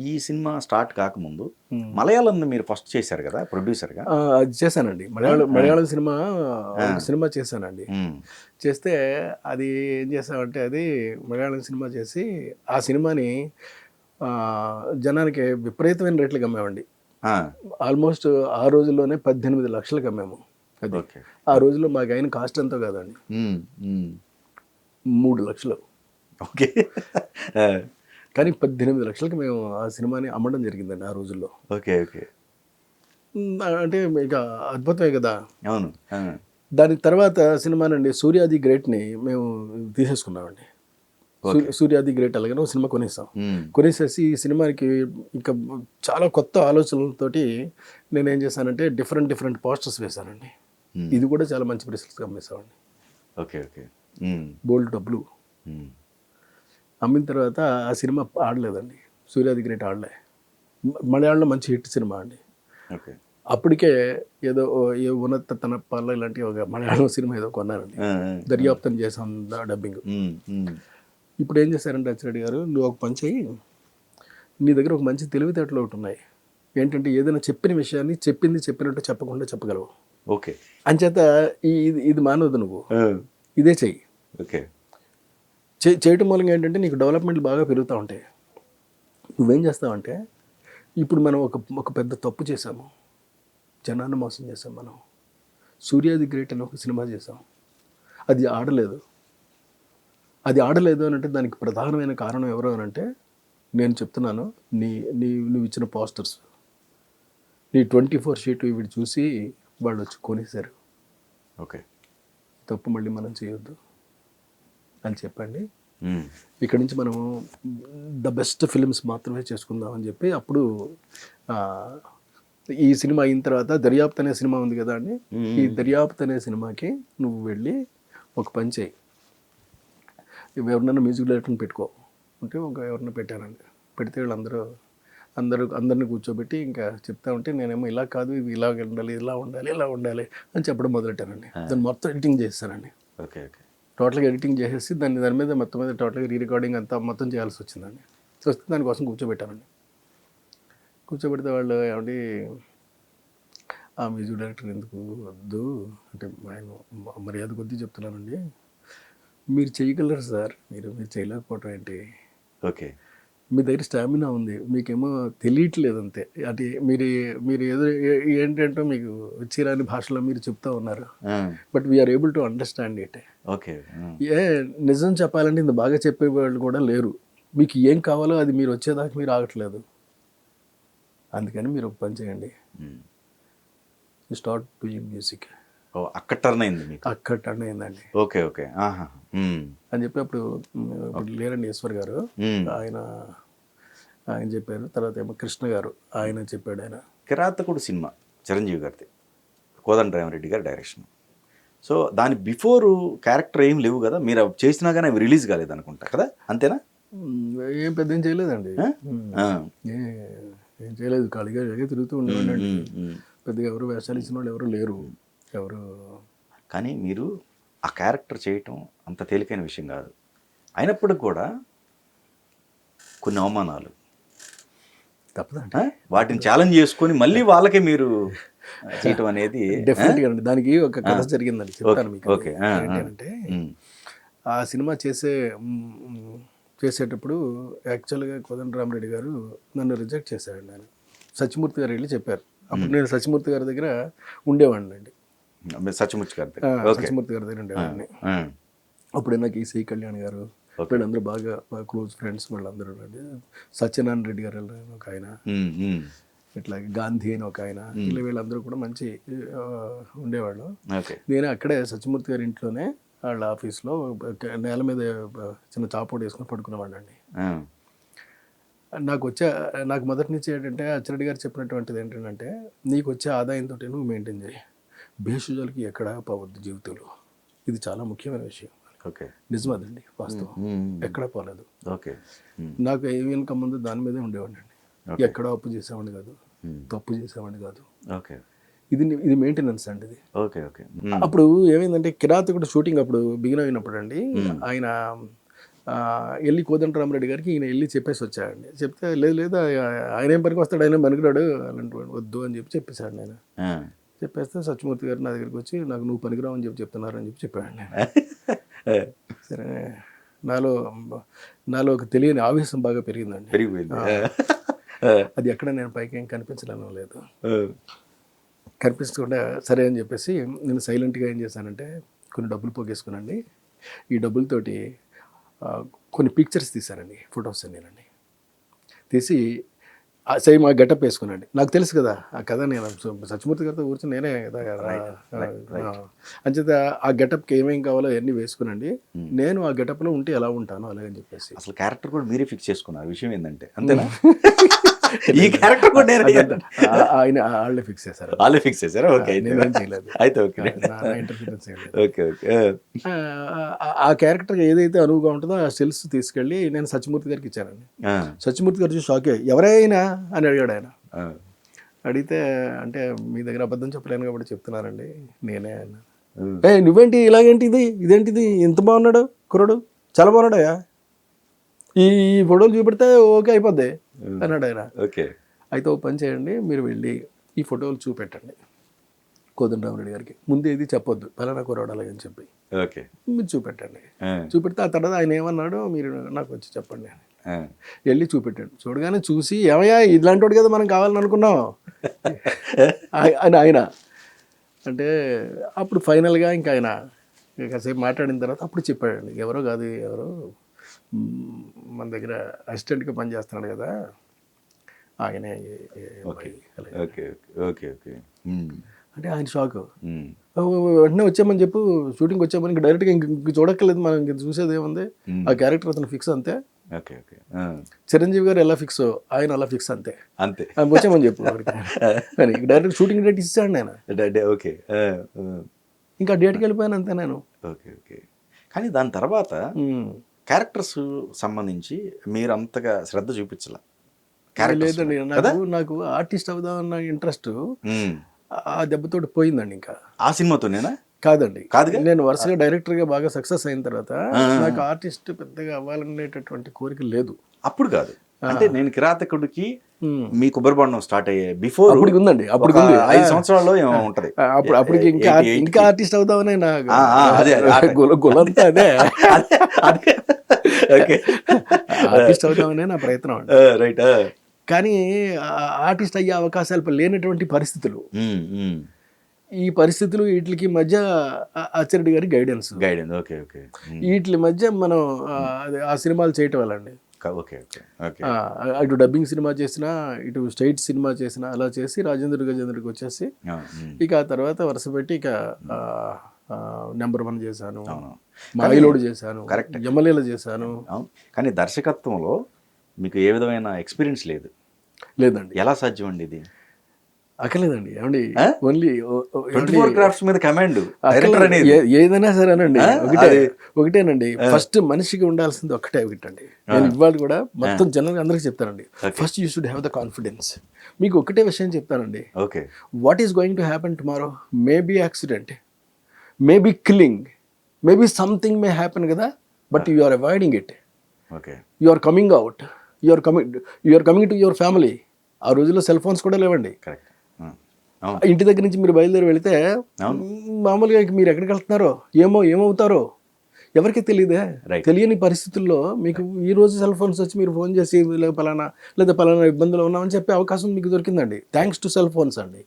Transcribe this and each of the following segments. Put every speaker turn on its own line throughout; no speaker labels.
ఈ cinema start కాకముందు మలయాళంని మీరు ఫస్ట్ చేశారు కదా ప్రొడ్యూసర్గా?
అది చేశానండి. మలయాళం సినిమా ఒక సినిమా చేశానండి. చేస్తే అది ఏం చేసామంటే అది మలయాళం సినిమా చేసి ఆ సినిమాని జనానికి విపరీతమైన రేట్లకు అమ్మామండి. ఆల్మోస్ట్ ఆ రోజుల్లోనే 18 లక్షలకు అమ్మాము. అది ఆ రోజుల్లో మాకు అయిన కాస్ట్ ఎంతో కాదండి, 3 లక్షలు.
ఓకే.
కానీ 18 లక్షలకి మేము ఆ సినిమాని అమ్మడం జరిగిందండి ఆ రోజుల్లో.
Okay okay.
అంటే ఇక అద్భుతమే కదా.
అవును.
దాని తర్వాత సినిమానండి సూర్యాది గ్రేట్ని మేము తీసేసుకున్నామండి. సూర్యాది గ్రేట్ అలాగే ఒక సినిమా కొనేసాం. కొనేసేసి ఈ సినిమాకి ఇంకా చాలా కొత్త ఆలోచనలతోటి నేనేం చేశానంటే డిఫరెంట్ పోస్టర్స్ వేశానండి. ఇది కూడా చాలా మంచి ప్రెస్కి అమ్మేసామండి.
Okay okay.
బోల్డ్ డబ్బులు అమ్మిన తర్వాత ఆ సినిమా ఆడలేదండి. సూర్యాది గ్రేట్ ఆడలే. మలయాళంలో మంచి హిట్ సినిమా అండి.
ఓకే.
అప్పటికే ఏదో ఏ ఉన్నత తన పల్ల ఇలాంటి ఒక మలయాళం సినిమా ఏదో కొన్నారండి. దర్యాప్తం చేసాం డబ్బింగ్. ఇప్పుడు ఏం చేశారంటే అచ్చిరెడ్డి గారు, నువ్వు ఒక పని చెయ్యి, నీ దగ్గర ఒక మంచి తెలివితేటలు ఒకటి ఉన్నాయి. ఏంటంటే ఏదైనా చెప్పిన విషయాన్ని చెప్పినట్టు చెప్పకుండా చెప్పగలవు.
ఓకే.
అంచేత ఇది మానవద్దు, నువ్వు ఇదే చెయ్యి.
ఓకే.
చేయటం మూలంగా ఏంటంటే నీకు డెవలప్మెంట్లు బాగా పెరుగుతూ ఉంటాయి. నువ్వేం చేస్తావంటే ఇప్పుడు మనం ఒక పెద్ద తప్పు చేసాము, జనాన్ని మోసం చేసాం. మనం సూర్యాది గ్రేట్ అని ఒక సినిమా చేసాం, అది ఆడలేదు అని అంటే దానికి ప్రధానమైన కారణం ఎవరు అని అంటే నేను చెప్తున్నాను, నువ్వు ఇచ్చిన పోస్టర్స్, నీ 24 షీట్ ఇవి చూసి వాళ్ళు వచ్చి కొనేశారు.
ఓకే.
తప్పు మళ్ళీ మనం చేయొద్దు అని చెప్పండి. ఇక్కడి నుంచి మనము ద బెస్ట్ ఫిల్మ్స్ మాత్రమే చేసుకుందాం అని చెప్పి అప్పుడు ఈ సినిమా అయిన తర్వాత దర్యాప్తు అనే సినిమా ఉంది కదా అండి, ఈ దర్యాప్తు అనే సినిమాకి నువ్వు వెళ్ళి ఒక పని చేయి, ఎవరినైనా మ్యూజిక్ డైరెక్టర్ని పెట్టుకో అంటే ఎవరిని పెట్టానండి. పెడితే అందరిని కూర్చోబెట్టి ఇంకా చెప్తా ఉంటే నేనేమో ఇలా కాదు, ఇది ఇలా ఉండాలి అని చెప్పడం మొదలెట్టానండి. దాన్ని మొత్తం ఎడిటింగ్ చేస్తానండి.
Okay okay.
టోటల్గా ఎడిటింగ్ చేసేసి దాని మీద మొత్తం టోటల్గా రికార్డింగ్ అంతా మొత్తం చేయాల్సి వచ్చిందండి. వస్తే దానికోసం కూర్చోబెట్టానండి. కూర్చోబెడితే వాళ్ళు ఏమండి ఆ మ్యూజిక్ డైరెక్టర్ ఎందుకు వద్దు అంటే, ఆయన మర్యాద కొద్దీ చెప్తున్నానండి, మీరు చేయగలరు సార్, మీరు చేయలేకపోవటం ఏంటి?
ఓకే.
మీ దగ్గర స్టామినా ఉంది, మీకేమో తెలియట్లేదు అంతే. అంటే మీరు ఏదో ఏంటంటే మీకు వచ్చిరాని భాషలో మీరు చెప్తా ఉన్నారు, but we are able to understand it.
Okay.
నిజం చెప్పాలంటే ఇంత బాగా చెప్పేవాళ్ళు కూడా లేరు. మీకు ఏం కావాలో అది మీరు వచ్చేదాకా మీరు ఆగట్లేదు. అందుకని మీరు ఒక పని చేయండి, స్టార్ట్ డూయింగ్ మ్యూజిక్.
అక్కడ టర్న్ అయింది మీకు?
అక్కడ టర్న్ అయిందండి.
Okay okay.
అని చెప్పి అప్పుడు లేరండి ఈశ్వర్ గారు, ఆయన చెప్పారు. తర్వాత ఏమో కృష్ణ గారు ఆయన చెప్పాడు. ఆయన
కిరాతకుడు సినిమా చిరంజీవి గారిది, కోదండరామిరెడ్డి గారి డైరెక్షన్. సో దాని బిఫోర్ క్యారెక్టర్ ఏం లేవు కదా, మీరు చేసినా కానీ అవి రిలీజ్ కాలేదు అనుకుంటా కదా, అంతేనా?
ఏం పెద్ద ఏం చేయలేదండి, ఏం చేయలేదు, ఖాళీగా తిరుగుతూ ఉండేవాడి. పెద్దగా ఎవరు వేషాలు ఇచ్చిన వాళ్ళు ఎవరు లేరు.
కానీ మీరు ఆ క్యారెక్టర్ చేయటం అంత తేలికైన విషయం కాదు. అయినప్పటికి కూడా కొన్ని అవమానాలు
తప్పదండి,
వాటిని ఛాలెంజ్ చేసుకొని మళ్ళీ వాళ్ళకే మీరు చేయటం అనేది
డెఫినెట్గా అండి. దానికి ఒక కథ జరిగిందండి, చెప్తాను మీకు.
ఓకే.
ఏంటంటే ఆ సినిమా చేసేటప్పుడు యాక్చువల్గా కోదండరామిరెడ్డి గారు నన్ను రిజెక్ట్ చేశారండి. ఆయన సత్యమూర్తి గారు వెళ్ళి చెప్పారు. అప్పుడు నేను సత్యమూర్తి గారి దగ్గర ఉండేవాడిని అండి.
సత్యమూర్తి గారి
దగ్గర ఉండేవాడిని. అప్పుడు నాకు ఈ సి కళ్యాణ్ గారు వీళ్ళందరూ బాగా క్లోజ్ ఫ్రెండ్స్ వాళ్ళందరూ అండి. సత్యనారాయణ రెడ్డి గారు ఒక ఆయన, ఇట్లాగే గాంధీ అని ఒక ఆయన, ఇలా వీళ్ళందరూ కూడా మంచి ఉండేవాళ్ళు. నేను అక్కడే సత్యమూర్తి గారి ఇంట్లోనే వాళ్ళ ఆఫీస్లో నేల మీద చిన్న చాపోటు వేసుకొని పడుకునేవాడిని అండి. నాకు మొదటి నుంచి ఏంటంటే అచ్చిరెడ్డి గారు చెప్పినటువంటిది ఏంటంటే, నీకు వచ్చే ఆదాయంతో నువ్వు మెయింటైన్ చేయి, భేషజాలకి ఎక్కడా పోవద్దు జీవితంలో, ఇది చాలా ముఖ్యమైన విషయం.
ఓకే.
నిజమదండి, వాస్తవం, ఎక్కడా పోలేదు.
ఓకే.
నాకు ఏమి ఇన్కమ్ ఉందో దాని మీదే ఉండేవాడిని అండి. ఎక్కడా అప్పు చేసేవాడిని కాదు, తప్పు చేసేవాడిని కాదు.
ఓకే.
ఇది మెయింటెనెన్స్ అండి ఇది.
Okay okay.
అప్పుడు ఏమైందంటే కిరాతకుడు షూటింగ్ అప్పుడు బిగిన్ అయినప్పుడు అండి, ఆయన వెళ్ళి కోదండరామరెడ్డి గారికి ఈయన వెళ్ళి చెప్పేసి వచ్చాడండి. చెప్తే లేదు ఆయన ఏం పనికి వస్తాడు, ఆయన పనికిరాడు అలాంటి వద్దు అని చెప్పేశాడు నేను. చెప్పేస్తే సత్యమూర్తి గారు నా దగ్గరికి వచ్చి నాకు నువ్వు పనికిరావు అని చెప్తున్నారు అని చెప్పాడు నేను. సరే నాలో ఒక తెలియని ఆవేశం బాగా పెరిగిందండి. అది ఎక్కడ నేను పైకి ఏం కనిపించలేను లేదు. కనిపించకుండా సరే అని చెప్పేసి నేను సైలెంట్గా ఏం చేశానంటే కొన్ని డబ్బులు పోగేసుకునండి. ఈ డబ్బులతోటి కొన్ని పిక్చర్స్ తీశానండి, ఫొటోస్ నేనండి. తీసి సేమ్ ఆ గెటప్ వేసుకున్నాండి. నాకు తెలుసు కదా ఆ కథ, నేను సత్యమూర్తి గారితో కూర్చొని నేనే కదా అంచేత ఆ గెటప్కి ఏమేం కావాలో అవన్నీ వేసుకునండి. నేను ఆ గెటప్లో ఉంటే ఎలా ఉంటాను అలాగని చెప్పేసి
అసలు క్యారెక్టర్ కూడా మీరే ఫిక్స్ చేసుకున్నారు. విషయం ఏంటంటే అంతేనా? ఈ క్యారెక్టర్ కూడా
ఆయన వాళ్ళే ఫిక్స్ చేశారు.
వాళ్ళే ఫిక్స్ చేశారు. ఓకే,
నేనేం చేయలేదు.
అయితే ఓకే,
ఇంటర్ఫిరెన్స్ ఏం లేదు.
Okay okay.
ఆ క్యారెక్టర్ ఏదైతే అనువుగా ఉంటుందో ఆ స్టిల్స్ తీసుకెళ్ళి నేను సత్యమూర్తి గారికి ఇచ్చానండి. సత్యమూర్తి గారు చూసి షాకే, ఎవరైనా అని అడిగాడు ఆయన. అడిగితే అంటే మీ దగ్గర అబద్ధం చెప్పలేను కాబట్టి చెప్తున్నానండి నేనే అన్న. నువ్వేంటి ఇలాగేంటి ఇదేంటిది ఇంత బాగున్నాడు కుర్రాడు, చాలా బాగున్నాడయా, ఈ ఫోటోలు చూపెడితే ఓకే అయిపోద్ది అన్నాడు ఆయన.
ఓకే,
అయితే ఓ పని చేయండి, మీరు వెళ్ళి ఈ ఫోటోలు చూపెట్టండి కోదండరామరెడ్డి గారికి, ముందు ఏది చెప్పొద్దు పలానా కుర్రాడు అలాగని చెప్పి
ఓకే
మీరు చూపెట్టండి. చూపెడితే ఆ తర్వాత ఆయన ఏమన్నాడు మీరు నాకు వచ్చి చెప్పండి అని వెళ్ళి చూపెట్టాడు. చూడగానే చూసి ఏమయ్యా ఇలాంటి వాడు కదా మనం కావాలని అనుకున్నాం అని ఆయన అంటే అప్పుడు ఫైనల్గా ఇంకా ఆయన కాసేపు మాట్లాడిన తర్వాత అప్పుడు చెప్పాడండి, ఎవరో కాదు ఎవరో మన దగ్గర అసిస్టెంట్గా పనిచేస్తున్నాడు కదా ఆయనే.
Okay okay okay okay.
అంటే ఆయన షాక్. వెంటనే వచ్చామని చెప్పు, షూటింగ్ వచ్చామని ఇంకా డైరెక్ట్గా ఇంక చూడక్కర్లేదు మనం, ఇంక చూసేది ఏముంది, ఆ క్యారెక్టర్ అతను ఫిక్స్ అంతే.
Okay okay.
చిరంజీవి గారు ఎలా ఫిక్స్ ఆయన అలా ఫిక్స్ అంతే
అంతే
వచ్చామని చెప్పు కానీ డైరెక్ట్ షూటింగ్ డేట్ ఇచ్చాడు నేను.
ఓకే,
ఇంకా డేట్కి వెళ్ళిపోయాను అంతే నేను.
Okay okay. కానీ దాని తర్వాత క్యారెక్టర్స్ సంబంధించి మీరు అంతగా శ్రద్ధ చూపించాల?
లేదండి, నాకు ఆర్టిస్ట్ అవుదామన్న ఇంట్రెస్ట్ ఆ దెబ్బతోటి పోయిందండి. ఇంకా
ఆ సినిమాతోనేనా?
కాదండి, నేను వరుసగా డైరెక్టర్గా బాగా సక్సెస్ అయిన తర్వాత నాకు ఆర్టిస్ట్ పెద్దగా అవ్వాలనేటటువంటి కోరిక లేదు.
అప్పుడు కాదు అంటే నేను కిరాతకుడికి మీ కొబ్బరిబండం స్టార్ట్ అయ్యే బిఫోర్
అప్పటికి ఉందండి, అప్పుడు
5 సంవత్సరాల్లో ఏమో ఉంటది.
అప్పటికి ఇంకా ఆర్టిస్ట్ అవుదామనే గులంతా అదే ఆర్టిస్ట్ అవుదామనే నా ప్రయత్నం అండి.
రైట్.
కానీ ఆర్టిస్ట్ అయ్యే అవకాశాలు లేనటువంటి పరిస్థితులు, ఈ పరిస్థితులు వీటికి మధ్య ఆచార్యుడి గారి గైడెన్స్.
Okay okay.
వీటి మధ్య మనం ఆ సినిమాలు చేయటం వల్ల అండి.
Okay okay.
అటు డబ్బింగ్ సినిమా చేసినా ఇటు స్టేట్ సినిమా చేసినా అలా చేసి రాజేంద్ర గజేంద్రకి వచ్చేసి ఇక ఆ తర్వాత వరుస పెట్టి ఇక నెంబర్ 1 చేశాను, మాయిలోడ్ చేశాను, ఎమ్మెల్యేలు చేశాను.
కానీ దర్శకత్వంలో మీకు ఏ విధమైన ఎక్స్పీరియన్స్ లేదు?
లేదండి.
ఎలా సాధ్యం అండి ఇది?
అక్కర్లేదండి, ఏమండి ఓన్లీ
24 క్రాఫ్ట్స్ మీద కమాండ్
ఏదైనా సరేనండి ఒకటేనండి. ఫస్ట్ మనిషికి ఉండాల్సింది ఒకటండి. నేను ఇవాళ కూడా మొత్తం జనరల్గా అందరికీ చెప్తానండి, first you should have the confidence. మీకు ఒకటే విషయం చెప్తానండి, what is going to happen tomorrow, maybe accident, maybe killing, maybe something may happen కదా, but you are avoiding it. You are coming out, you are coming to your family. ఆ రోజుల్లో cell phones కూడా లేవండి. ఇంటి దగ్గర నుంచి మీరు బయలుదేరి వెళితే మామూలుగా మీరు ఎక్కడికి వెళ్తున్నారో ఏమవుతారో ఎవరికి తెలియదే. తెలియని పరిస్థితుల్లో మీకు ఈ రోజు సెల్ ఫోన్స్ వచ్చి మీరు ఫోన్ చేసి పలానా ఇబ్బందులు ఉన్నామని చెప్పే అవకాశం మీకు దొరికిందండి, థ్యాంక్స్ టు సెల్ ఫోన్స్ అండి.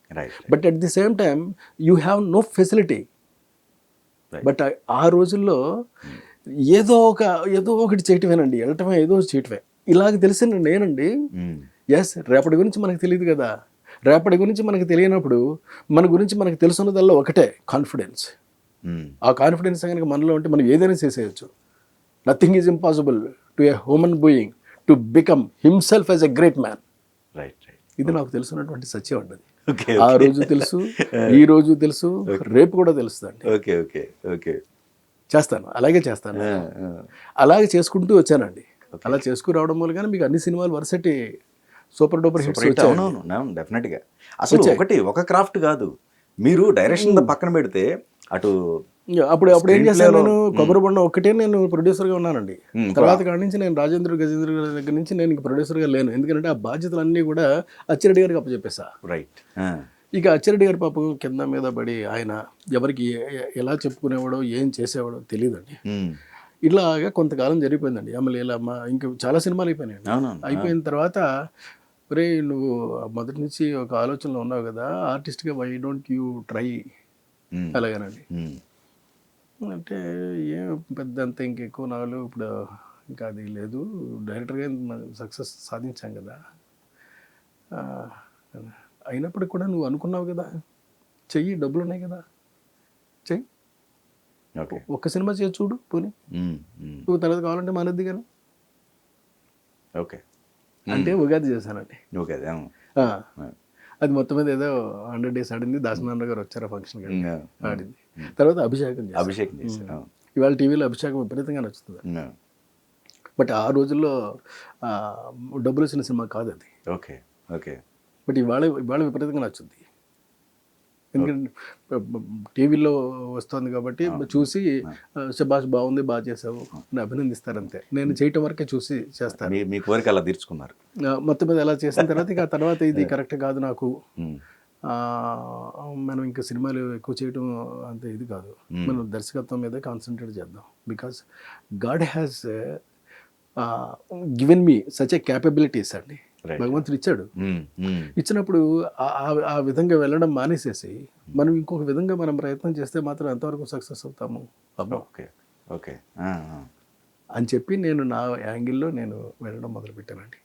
But at the same time you have no facility. But ఆ రోజుల్లో ఏదో ఒకటి చేయటమేనండి, వెళ్ళటమే ఏదో చేయటమే. ఇలాగ తెలిసిన నేనండి. ఎస్, రేపటి గురించి మనకు తెలియదు కదా, రేపటి గురించి మనకు తెలియనప్పుడు మన గురించి మనకు తెలుసున్నదల్లా ఒకటే, కాన్ఫిడెన్స్. ఆ కాన్ఫిడెన్స్ కనుక మనలో ఉంటే మనం ఏదైనా చేసేయచ్చు. Nothing is impossible to a human being to become himself as a great man. ఇది నాకు తెలుసున్నటువంటి సత్యం అండి. ఆ రోజు తెలుసు, ఈ రోజు తెలుసు, రేపు కూడా తెలుస్తుందండి. చేస్తాను, అలాగే చేస్తాను, అలాగే చేసుకుంటూ వచ్చానండి. అలా చేసుకురావడం మూలంగానే మీకు అన్ని సినిమాలు వరుసటి సూపర్ డూపర్ హిట్స్ వచ్చాయి.
డెఫినెట్గా. అసలు ఒక క్రాఫ్ట్ కాదు, మీరు డైరెక్షన్ పక్కన పెడితే అటు
అప్పుడు అప్పుడు ఏం
Screen
చేశాను
playలో-
నేను, కొబ్బరి బొండ ఒక్కటే నేను ప్రొడ్యూసర్గా ఉన్నానండి.
Hmm,
తర్వాత కాడి నుంచి నేను గజేంద్ర గారి దగ్గర నుంచి నేను ఇంక ప్రొడ్యూసర్గా లేను. ఎందుకంటే ఆ బాధ్యతలన్నీ కూడా అచ్చిరెడ్డి గారికి అప్పచెప్పేసా.
రైట్.
ఇక అచ్చిరెడ్డి గారి పాపం కింద మీద పడి ఆయన ఎవరికి ఎలా చెప్పుకునేవాడో ఏం చేసేవాడో తెలియదండి. ఇలాగా కొంతకాలం జరిగిపోయిందండి. అమ్మ ఇంకా చాలా సినిమాలు అయిపోయినాయండి.
అవునవును.
అయిపోయిన తర్వాత ఒరే నువ్వు మొదటి నుంచి ఒక ఆలోచనలో ఉన్నావు కదా ఆర్టిస్ట్గా, వై డోంట్ యూ ట్రై అలాగేనండి. అంటే ఏం పెద్ద అంత ఇంకెక్కువ నాలు ఇప్పుడు ఇంకా అది లేదు, డైరెక్టర్గా సక్సెస్ సాధించాం కదా. ఆ, అయినప్పటికి కూడా నువ్వు అనుకున్నావు కదా, చెయ్యి, డబ్బులు ఉన్నాయి కదా, చెయ్యి,
ఓకే.
ఒక్క సినిమా చేసి చూడు పోనీ, నువ్వు తర్వాత కావాలంటే మానేద్ది కానీ
ఓకే.
అంటే ఉగాది చేశానండి.
ఓకే.
ఆ, అది మొత్తం మీద ఏదో 100 days ఆడింది. దాసనారాయణ గారు వచ్చారు ఆ ఫంక్షన్కి, ఆడింది. తర్వాత అభిషేకం చేశాను.
అభిషేకం చేశారు.
ఇవాళ టీవీలో అభిషేకం విపరీతంగా నచ్చుతుంది. బట్ ఆ రోజుల్లో డబ్బులు వచ్చిన సినిమా కాదు అది.
ఓకే. ఓకే.
బట్ ఇవాళ విపరీతంగా నచ్చుద్ది. ఎందుకంటే టీవీలో వస్తుంది కాబట్టి చూసి శబాష్ బాగుంది, బాగా చేసావు అని అభినందిస్తారంతే. నేను చేయటం వరకే చూసి చేస్తాను.
మీ కోరిక అలా తీర్చుకున్నారు.
మొత్తం మీద అలా చేసిన తర్వాత ఇక తర్వాత ఇది కరెక్ట్ కాదు నాకు, మనం ఇంకా సినిమాలు ఎక్కువ చేయడం అంత ఇది కాదు, మనం దర్శకత్వం మీద కాన్సన్ట్రేట్ చేద్దాం. Because God has given me such a capabilities అండి. భగవంతుడు ఇచ్చాడు. ఇచ్చినప్పుడు ఆ విధంగా వెళ్ళడం మానేసేసి మనం ఇంకొక విధంగా మనం ప్రయత్నం చేస్తే మాత్రం ఎంతవరకు సక్సెస్ అవుతాము అబ్బా.
ఓకే. ఓకే.
అని చెప్పి నేను నా యాంగిల్లో నేను వెళ్ళడం మొదలుపెట్టానండి.